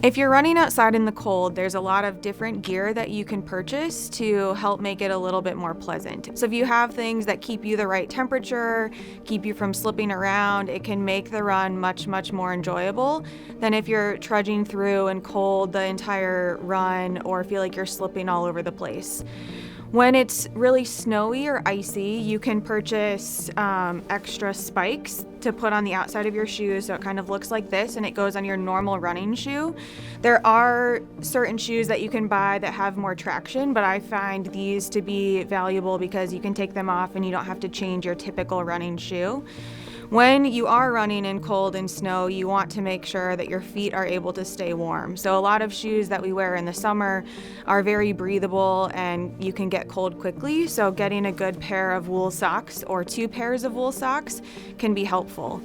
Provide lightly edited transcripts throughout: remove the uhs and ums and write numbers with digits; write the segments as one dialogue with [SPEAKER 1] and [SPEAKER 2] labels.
[SPEAKER 1] If you're running outside in the cold, there's a lot of different gear that you can purchase to help make it a little bit more pleasant. So if you have things that keep you the right temperature, keep you from slipping around, it can make the run much more enjoyable than if you're trudging through and cold the entire run or feel like you're slipping all over the place. When it's really snowy or icy, you can purchase extra spikes to put on the outside of your shoes so it kind of looks like this and it goes on your normal running shoe. There are certain shoes that you can buy that have more traction, but I find these to be valuable because you can take them off and you don't have to change your typical running shoe. When you are running in cold and snow, you want to make sure that your feet are able to stay warm. So a lot of shoes that we wear in the summer are very breathable and you can get cold quickly. So getting a good pair of wool socks or 2 pairs of wool socks can be helpful.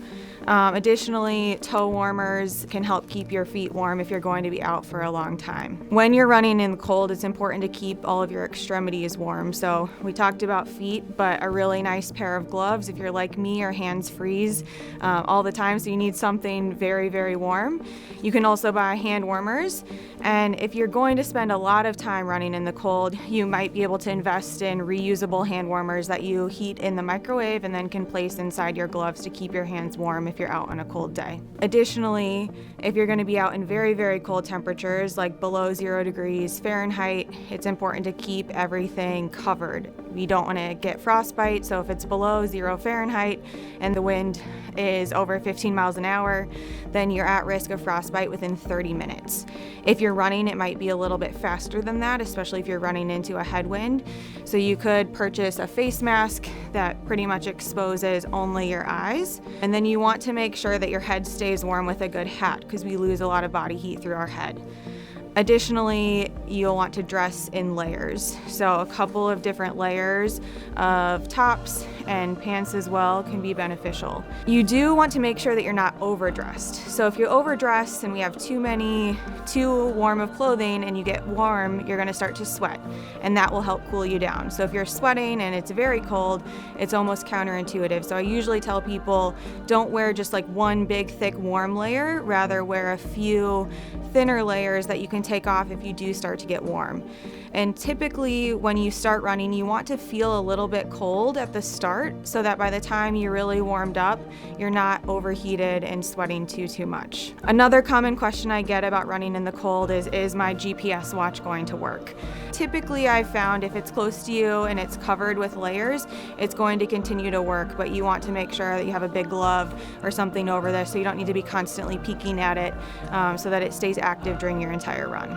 [SPEAKER 1] Additionally, toe warmers can help keep your feet warm if you're going to be out for a long time. When you're running in the cold, it's important to keep all of your extremities warm. So we talked about feet, but a really nice pair of gloves. If you're like me, your hands freeze all the time, so you need something very warm. You can also buy hand warmers. And if you're going to spend a lot of time running in the cold, you might be able to invest in reusable hand warmers that you heat in the microwave and then can place inside your gloves to keep your hands warm if you're out on a cold day. Additionally, if you're going to be out in very cold temperatures like below 0 degrees Fahrenheit, it's important to keep everything covered. You don't want to get frostbite, so if it's below 0 Fahrenheit and the wind is over 15 miles an hour, then you're at risk of frostbite within 30 minutes. If you're running, it might be a little bit faster than that, especially if you're running into a headwind. So you could purchase a face mask that pretty much exposes only your eyes. And then you want to make sure that your head stays warm with a good hat because we lose a lot of body heat through our head. Additionally, you'll want to dress in layers. So a couple of different layers of tops and pants as well can be beneficial. You do want to make sure that you're not overdressed. So if you overdress and we have too warm of clothing and you get warm, you're gonna start to sweat and that will help cool you down. So if you're sweating and it's very cold, it's almost counterintuitive. So I usually tell people don't wear just like one big thick warm layer, rather wear a few thinner layers that you can take off if you do start to get warm. And typically when you start running, you want to feel a little bit cold at the start so that by the time you're really warmed up, you're not overheated and sweating too much. Another common question I get about running in the cold is my GPS watch going to work? Typically I've found if it's close to you and it's covered with layers, it's going to continue to work, but you want to make sure that you have a big glove or something over there so you don't need to be constantly peeking at it so that it stays active during your entire run.